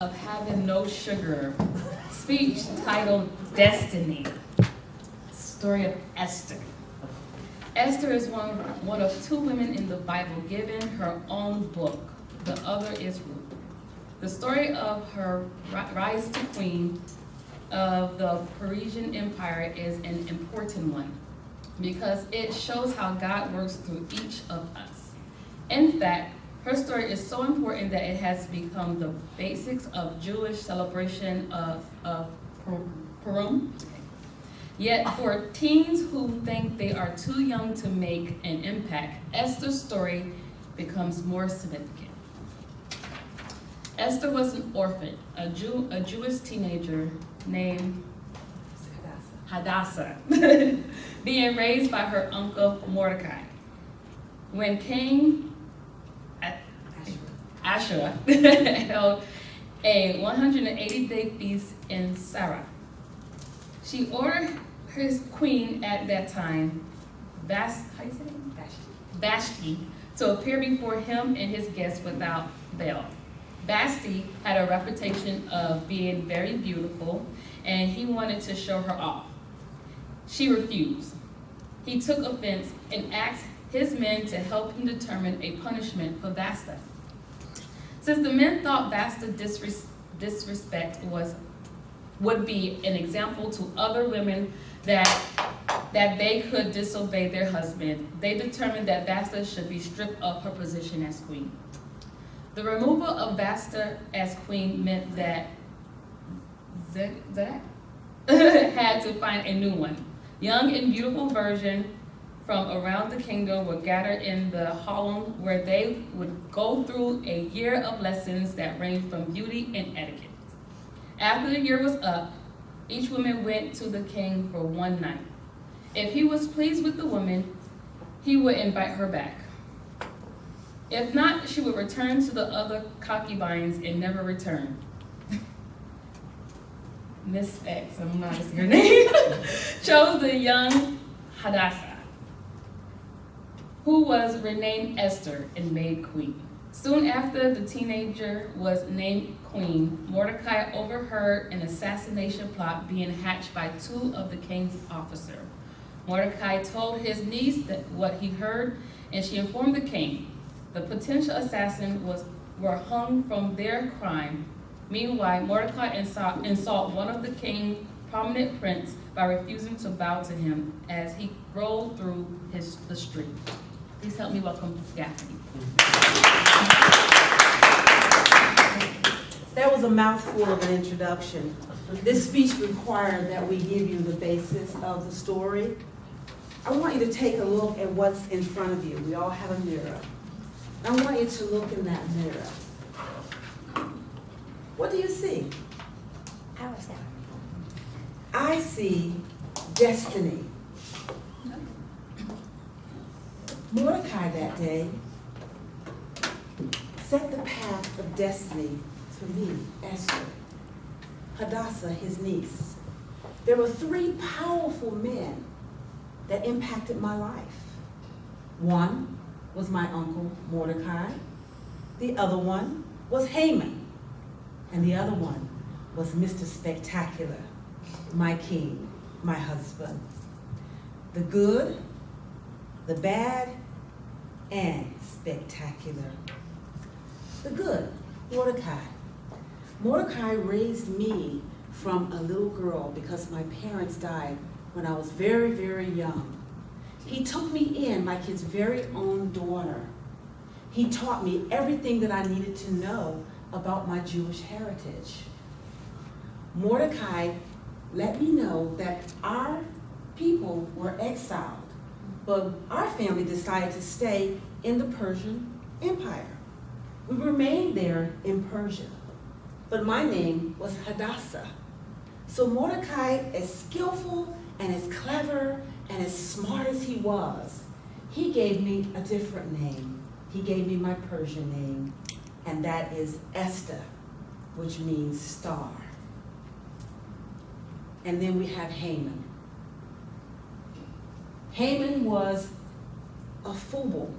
Of having no sugar, speech titled Destiny, story of Esther. Esther is one of two women in the Bible given her own book. The other is Ruth. The story of her rise to queen of the Persian Empire is an important one because it shows how God works through each of us. In fact, her story is so important that it has become the basics of Jewish celebration of Purim. Yet for teens who think they are too young to make an impact, Esther's story becomes more significant. Esther was an orphan, a Jewish teenager named Hadassah, being raised by her uncle Mordecai. When King Ashura held a 180-day feast in Sarah, she ordered his queen at that time, Vashti, to appear before him and his guests without veil. Vashti had a reputation of being very beautiful, and he wanted to show her off. She refused. He took offense and asked his men to help him determine a punishment for Vashti. Since the men thought Vashti's disrespect would be an example to other women that they could disobey their husband, they determined that Vashti should be stripped of her position as queen. The removal of Vashti as queen meant that Zedek had to find a new one. Young and beautiful virgin from around the kingdom were gathered in the hall where they would go through a year of lessons that ranged from beauty and etiquette. After the year was up, each woman went to the king for one night. If he was pleased with the woman, he would invite her back. If not, she would return to the other concubines and never return. Miss X, I'm not her name, chose the young Hadassah, who was renamed Esther and made queen. Soon after the teenager was named queen, Mordecai overheard an assassination plot being hatched by two of the king's officers. Mordecai told his niece what he heard, and she informed the king. The potential assassins were hung from their crime. Meanwhile, Mordecai insulted one of the king's prominent prince by refusing to bow to him as he rolled through the street. Please help me welcome Daphne. That was a mouthful of an introduction. This speech required that we give you the basis of the story. I want you to take a look at what's in front of you. We all have a mirror. I want you to look in that mirror. What do you see? I see destiny. Mordecai that day set the path of destiny for me, Esther, Hadassah, his niece. There were three powerful men that impacted my life. One was my uncle Mordecai, the other one was Haman, and the other one was Mr. Spectacular, my king, my husband. The good, the bad, and spectacular. The good, Mordecai. Mordecai raised me from a little girl because my parents died when I was very, very young. He took me in like his very own daughter. He taught me everything that I needed to know about my Jewish heritage. Mordecai let me know that our people were exiled, but our family decided to stay in the Persian Empire. We remained there in Persia, but my name was Hadassah. So Mordecai, as skillful and as clever and as smart as he was, he gave me a different name. He gave me my Persian name, and that is Esther, which means star. And then we have Haman. Haman was a full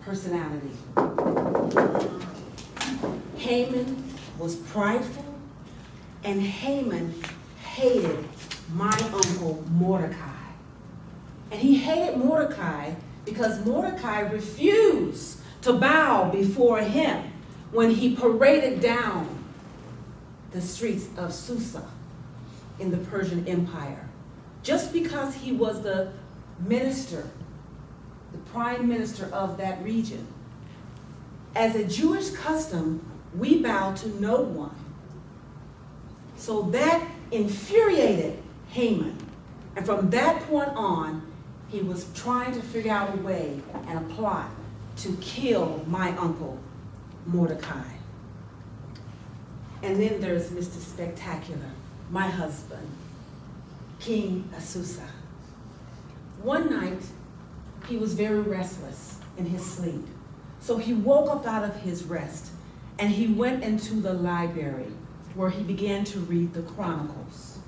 personality. Haman was prideful, and Haman hated my uncle Mordecai. And he hated Mordecai because Mordecai refused to bow before him when he paraded down the streets of Susa in the Persian Empire, just because he was the minister, the prime minister of that region. As a Jewish custom, we bow to no one. So that infuriated Haman. And from that point on, he was trying to figure out a way and a plot to kill my uncle Mordecai. And then there's Mr. Spectacular, my husband, King Asusa. One night, he was very restless in his sleep. So he woke up out of his rest and he went into the library where he began to read the Chronicles.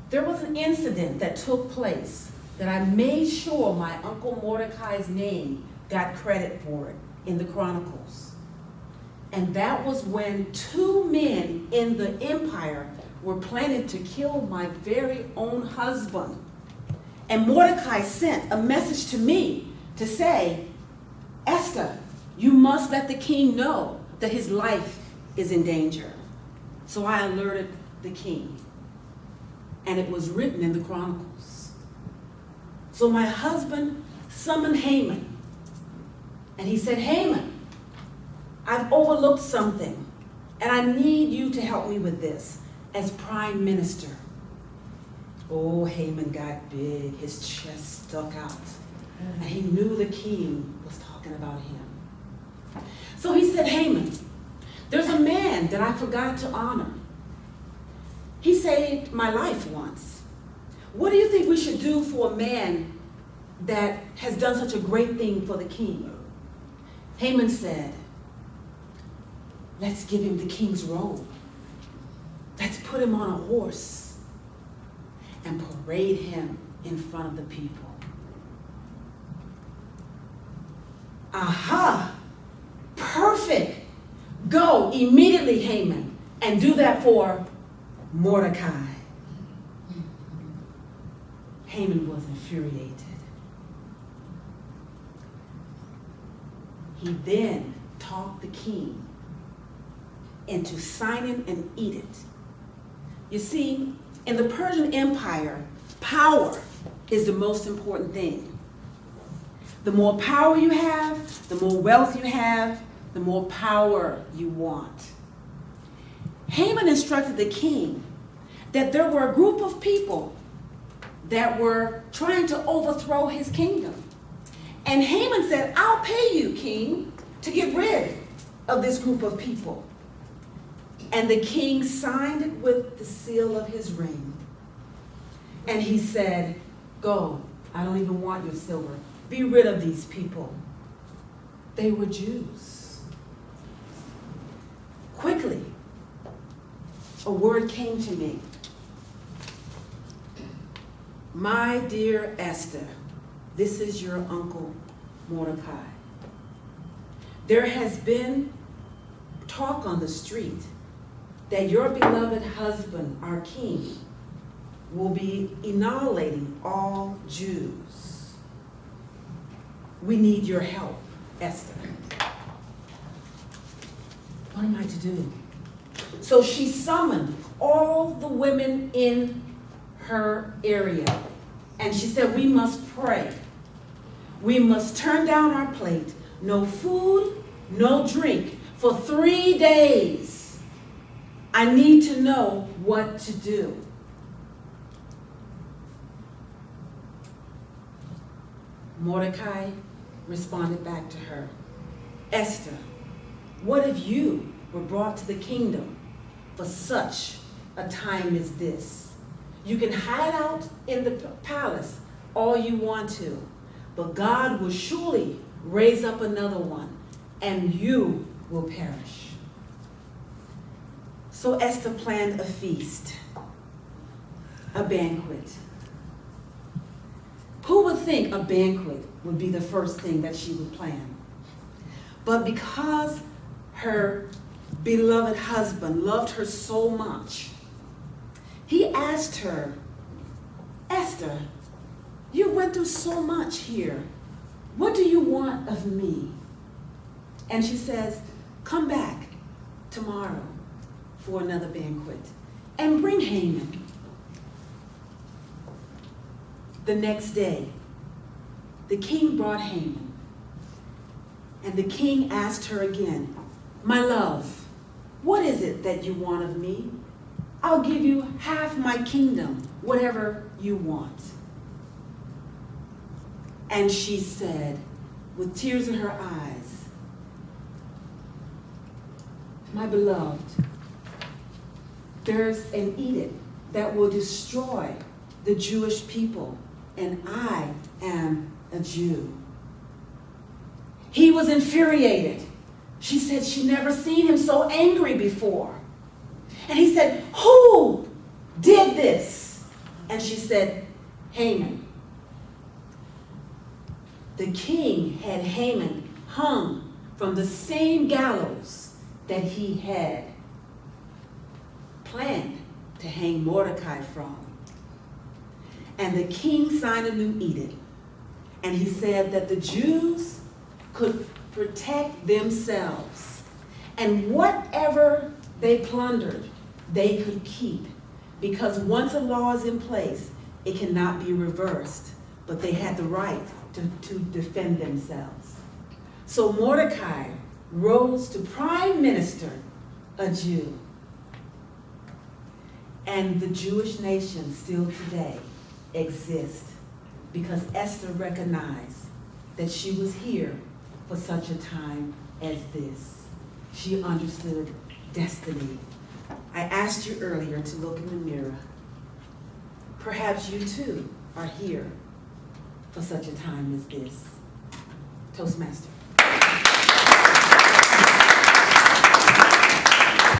There was an incident that took place that I made sure my uncle Mordecai's name got credit for it in the Chronicles. And that was when two men in the empire were planning to kill my very own husband. And Mordecai sent a message to me to say, Esther, you must let the king know that his life is in danger. So I alerted the king. And it was written in the Chronicles. So my husband summoned Haman. And he said, Haman, I've overlooked something, and I need you to help me with this as prime minister. Oh, Haman got big. His chest stuck out. And he knew the king was talking about him. So he said, Haman, there's a man that I forgot to honor. He saved my life once. What do you think we should do for a man that has done such a great thing for the king? Haman said, let's give him the king's robe. Let's put him on a horse and parade him in front of the people. Aha! Perfect! Go immediately, Haman, and do that for Mordecai. Haman was infuriated. He then talked the king into signing an edict. You see, in the Persian Empire, power is the most important thing. The more power you have, the more wealth you have, the more power you want. Haman instructed the king that there were a group of people that were trying to overthrow his kingdom. And Haman said, I'll pay you, king, to get rid of this group of people. And the king signed it with the seal of his ring. And he said, go, I don't even want your silver. Be rid of these people. They were Jews. Quickly, a word came to me. My dear Esther, this is your uncle Mordecai. There has been talk on the street that your beloved husband, our king, will be annihilating all Jews. We need your help, Esther. What am I to do? So she summoned all the women in her area, and she said, we must pray. We must turn down our plate. No food, no drink for 3 days. I need to know what to do. Mordecai responded back to her, Esther, what if you were brought to the kingdom for such a time as this? You can hide out in the palace all you want to, but God will surely raise up another one, and you will perish. So Esther planned a feast, a banquet. Who would think a banquet would be the first thing that she would plan? But because her beloved husband loved her so much, he asked her, Esther, you went through so much here. What do you want of me? And she says, come back tomorrow for another banquet and bring Haman. The next day, the king brought Haman. And the king asked her again, my love, what is it that you want of me? I'll give you half my kingdom, whatever you want. And she said, with tears in her eyes, my beloved, there's an edict that will destroy the Jewish people, and I am a Jew. He was infuriated. She said she never seen him so angry before. And he said, who did this? And she said, Haman. The king had Haman hung from the same gallows that he had planned to hang Mordecai from. And the king signed a new edict. And he said that the Jews could protect themselves. And whatever they plundered, they could keep. Because once a law is in place, it cannot be reversed. But they had the right to defend themselves. So Mordecai rose to prime minister, a Jew. And the Jewish nation still today exists because Esther recognized that she was here for such a time as this. She understood destiny. I asked you earlier to look in the mirror. Perhaps you too are here for such a time as this. Toastmaster.